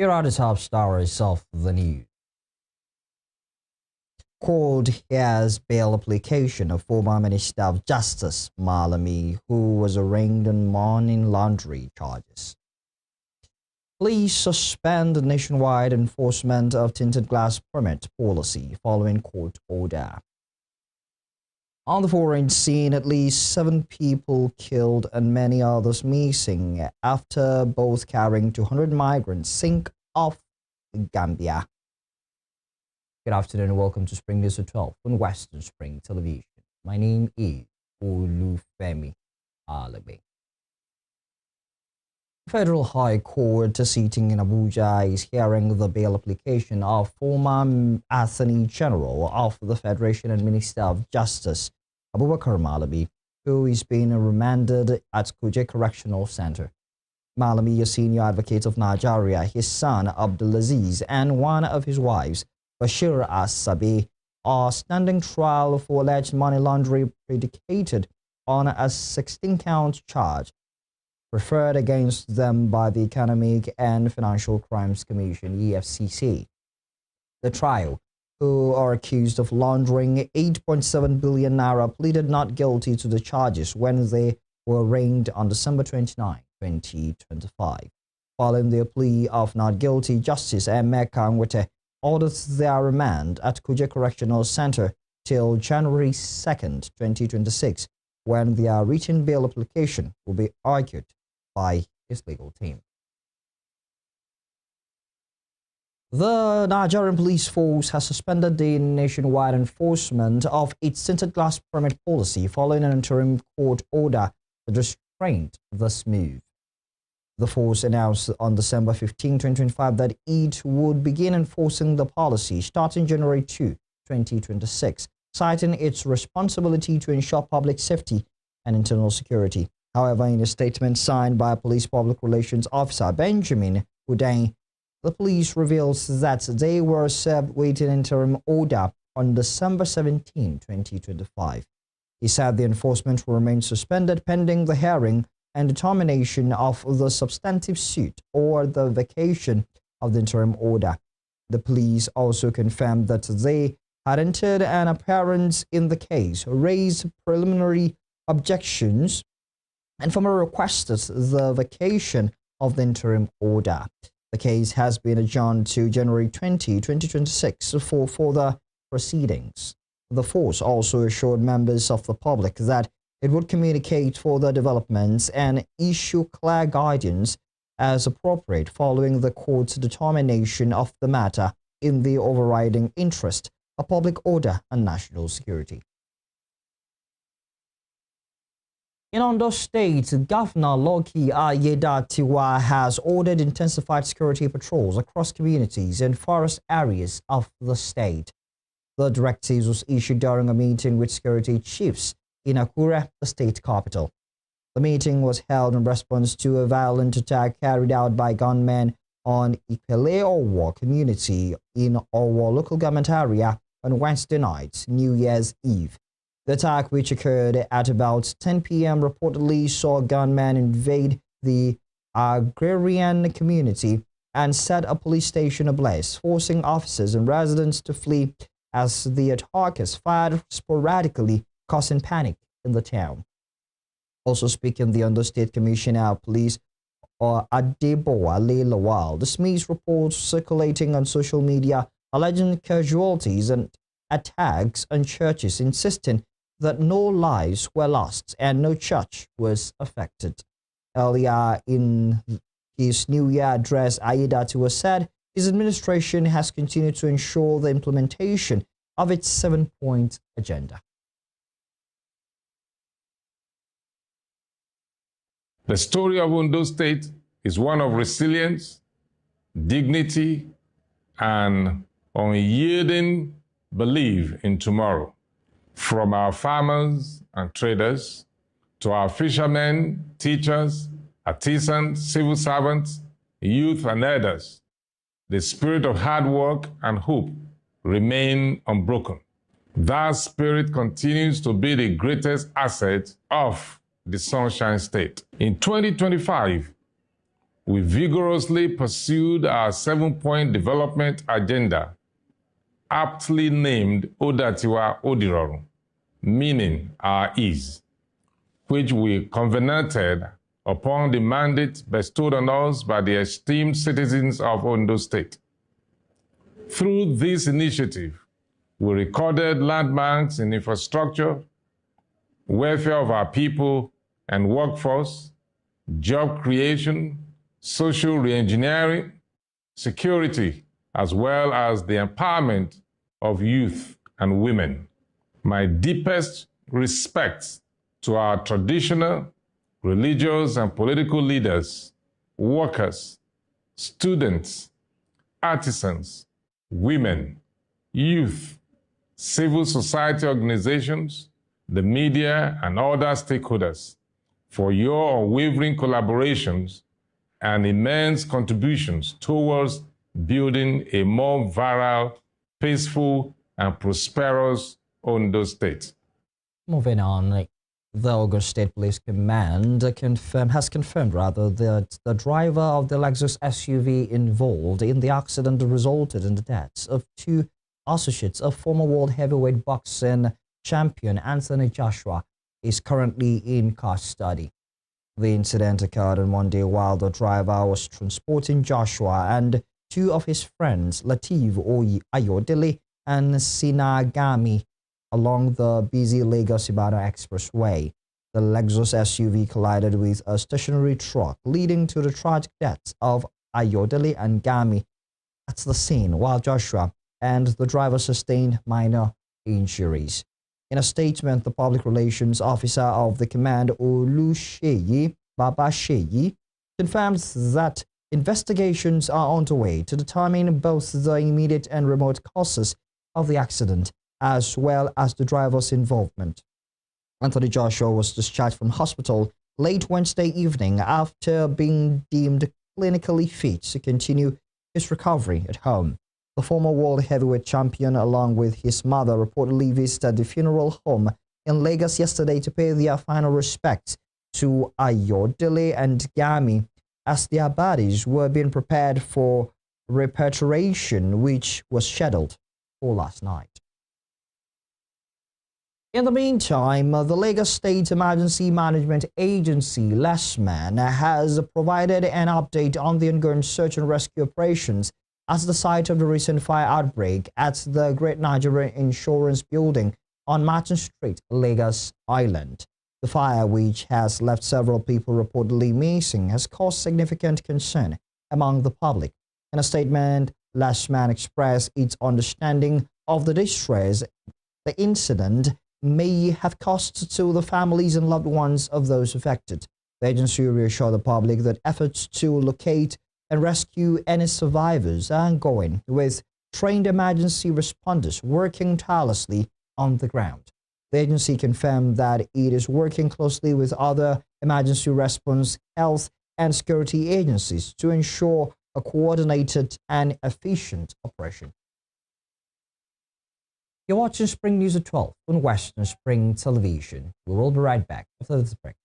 Here are the top stories of the news. Court hears bail application of former Minister of Justice Malami, who was arraigned on money laundering charges. Police suspend nationwide enforcement of tinted glass permit policy following court order. On the foreign scene, at least 7 people killed and many others missing after both carrying 200 migrants sink off Gambia. Good afternoon and welcome to Spring News at 12 on Western Spring Television. My name is Olufemi Alledged. Federal High Court sitting in Abuja is hearing the bail application of former Attorney General of the Federation and Minister of Justice, Abubakar Malami, who is being remanded at Kuje Correctional Center. Malami, a senior advocate of Nigeria, his son Abdulaziz, and one of his wives, Bashir Asabi, are standing trial for alleged money laundering predicated on a 16-count charge referred against them by the Economic and Financial Crimes Commission, EFCC. The trio, who are accused of laundering 8.7 billion naira, pleaded not guilty to the charges when they were arraigned on December 29, 2025. Following their plea of not guilty, Justice Emeka Nwete ordered their remand at Kuje Correctional Center till January 2, 2026, when their written bail application will be argued by his legal team. The Nigerian police force has suspended the nationwide enforcement of its tinted glass permit policy following an interim court order that restrained this move. The force announced on December 15, 2025 that it would begin enforcing the policy starting January 2, 2026, citing its responsibility to ensure public safety and internal security. However, in a statement signed by Police Public Relations Officer Benjamin Udain, the police reveals that they were served with an interim order on December 17, 2025. He said the enforcement will remain suspended pending the hearing and determination of the substantive suit or the vacation of the interim order. The police also confirmed that they had entered an appearance in the case, raised preliminary objections, and formally requested the vacation of the interim order. The case has been adjourned to January 20, 2026 for further proceedings. The force also assured members of the public that it would communicate further developments and issue clear guidance as appropriate following the court's determination of the matter in the overriding interest of public order and national security. In Ondo State, Governor Lucky Aiyedatiwa has ordered intensified security patrols across communities and forest areas of the state. The directives was issued during a meeting with security chiefs in Akure, the state capital. The meeting was held in response to a violent attack carried out by gunmen on Ipele Owo community in Owo local government area on Wednesday night, New Year's Eve. The attack, which occurred at about 10 p.m., reportedly saw gunmen invade the agrarian community and set a police station ablaze, forcing officers and residents to flee as the attackers fired sporadically, causing panic in the town. Also speaking, the Ondo State Commissioner of Police, Adeboale Lawal, dismissed reports circulating on social media alleging casualties and attacks on churches, insisting that no lives were lost and no church was affected. Earlier in his New Year address, Aiyedatiwa said his administration has continued to ensure the implementation of its 7-point agenda. The story of Ondo State is one of resilience, dignity, and unyielding belief in tomorrow. From our farmers and traders to our fishermen, teachers, artisans, civil servants, youth, and elders, the spirit of hard work and hope remain unbroken. That spirit continues to be the greatest asset of the Sunshine State. In 2025, we vigorously pursued our 7-point development agenda, aptly named Odatiwa Odiroru, meaning our ease, which we covenanted upon the mandate bestowed on us by the esteemed citizens of Ondo State. Through this initiative, we recorded landmarks in infrastructure, welfare of our people and workforce, job creation, social reengineering, security, as well as the empowerment of youth and women. My deepest respects to our traditional, religious, and political leaders, workers, students, artisans, women, youth, civil society organizations, the media, and other stakeholders for your unwavering collaborations and immense contributions towards building a more viral, peaceful, and prosperous Ondo State. Moving on, the Ogun State Police Command has confirmed that the driver of the Lexus SUV involved in the accident resulted in the deaths of 2 associates of former world heavyweight boxing champion Anthony Joshua is currently in custody. The incident occurred on Monday while the driver was transporting Joshua and 2 of his friends, Lateef Ayodele and Sinagami, along the busy Lagos-Ibadan Expressway. The Lexus SUV collided with a stationary truck, leading to the tragic deaths of Ayodele and Gami at the scene, while Joshua and the driver sustained minor injuries. In a statement, the public relations officer of the command, Oluseyi Babasheyi, confirmed that investigations are underway to determine both the immediate and remote causes of the accident, as well as the driver's involvement. Anthony Joshua was discharged from hospital late Wednesday evening after being deemed clinically fit to continue his recovery at home. The former world heavyweight champion, along with his mother, reportedly visited the funeral home in Lagos yesterday to pay their final respects to Ayodele and Gami as their bodies were being prepared for repatriation, which was scheduled for last night. In the meantime, the Lagos State Emergency Management Agency, LESMAN, has provided an update on the ongoing search and rescue operations at the site of the recent fire outbreak at the Great Nigerian Insurance Building on Martin Street, Lagos Island. The fire, which has left several people reportedly missing, has caused significant concern among the public. In a statement, LESMAN expressed its understanding of the distress the incident may have caused to the families and loved ones of those affected. The agency reassured the public that efforts to locate and rescue any survivors are ongoing, with trained emergency responders working tirelessly on the ground. The agency confirmed that it is working closely with other emergency response, health, and security agencies to ensure a coordinated and efficient operation. You're watching Spring News at 12 on Western Spring Television. We will be right back after this break.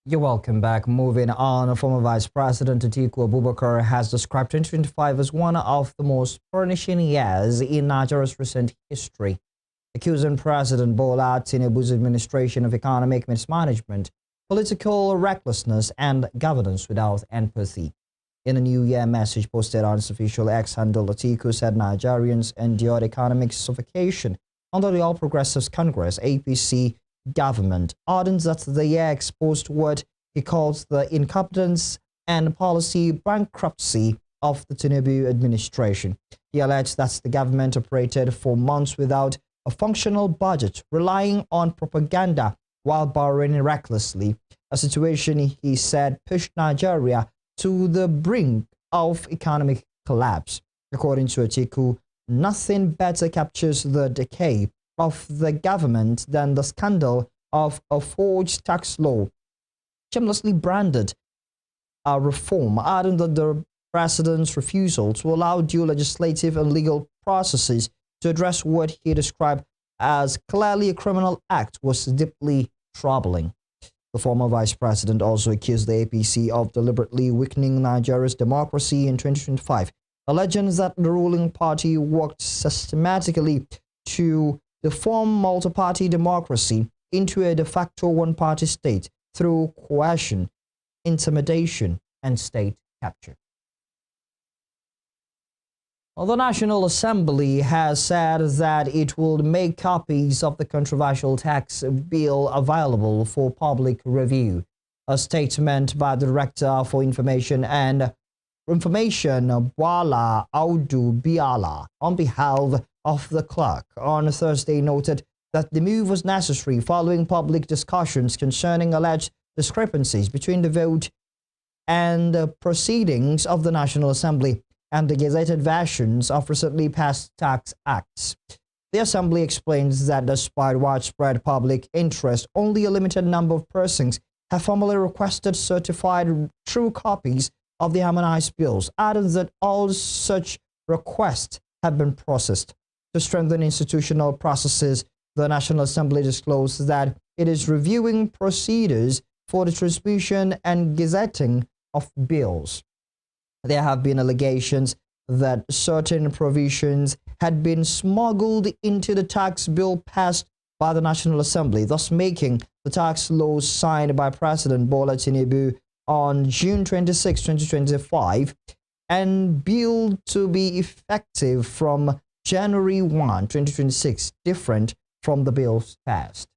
You're welcome back. Moving on, former Vice President Atiku Abubakar has described 2025 as one of the most furnishing years in Nigeria's recent history, accusing President Bola Tinubu's administration of economic mismanagement, political recklessness, and governance without empathy. In a New Year message posted on his official X handle, Atiku said Nigerians endured economic suffocation under the All Progressives Congress (APC) government, adding that the year exposed what he calls the incompetence and policy bankruptcy of the Tinubu administration. He alleged that the government operated for months without a functional budget, relying on propaganda while borrowing recklessly, a situation he said pushed Nigeria to the brink of economic collapse. According to Atiku, nothing better captures the decay of the government than the scandal of a forged tax law shamelessly branded a reform, adding that the president's refusal to allow due legislative and legal processes to address what he described as clearly a criminal act was deeply troubling. The former vice president also accused the APC of deliberately weakening Nigeria's democracy in 2025, alleging that the ruling party worked systematically to deform multi-party democracy into a de facto one-party state through coercion, intimidation, and state capture. The National Assembly has said that it will make copies of the controversial tax bill available for public review. A statement by the Director for Information Bwala Audu Biala on behalf of the clerk on Thursday noted that the move was necessary following public discussions concerning alleged discrepancies between the vote and the proceedings of the National Assembly and the gazetted versions of recently passed tax acts. The Assembly explains that despite widespread public interest, only a limited number of persons have formally requested certified true copies of the harmonized bills, adding that all such requests have been processed. To strengthen institutional processes, the National Assembly disclosed that it is reviewing procedures for the transmission and gazetting of bills. There have been allegations that certain provisions had been smuggled into the tax bill passed by the National Assembly, thus making the tax laws signed by President Bola Tinubu on June 26, 2025, and bill to be effective from January 1, 2026, different from the bills passed.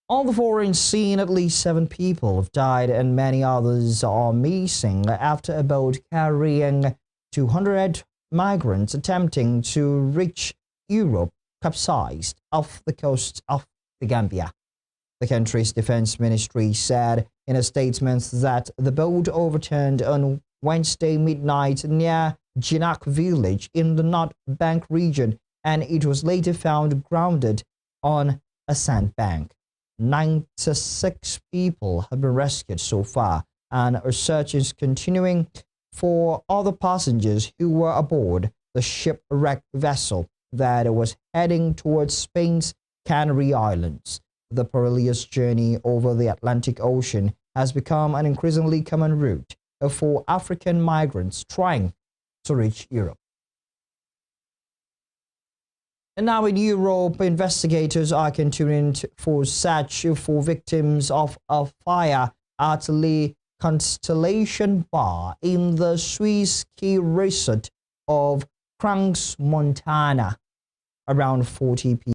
On the foreign scene, at least 7 people have died and many others are missing after a boat carrying 200 migrants attempting to reach Europe capsized off the coast of the Gambia. The country's defense ministry said in a statement that the boat overturned on Wednesday midnight near Jinak village in the North Bank region, and it was later found grounded on a sandbank. 96 people have been rescued so far, and research is continuing for other passengers who were aboard the shipwrecked vessel that was heading towards Spain's Canary Islands. The perilous journey over the Atlantic Ocean has become an increasingly common route for African migrants trying to reach Europe. And now in Europe, investigators are continuing for search for victims of a fire at Le Constellation Bar in the Swiss ski resort of Crans, Montana. Around 40 people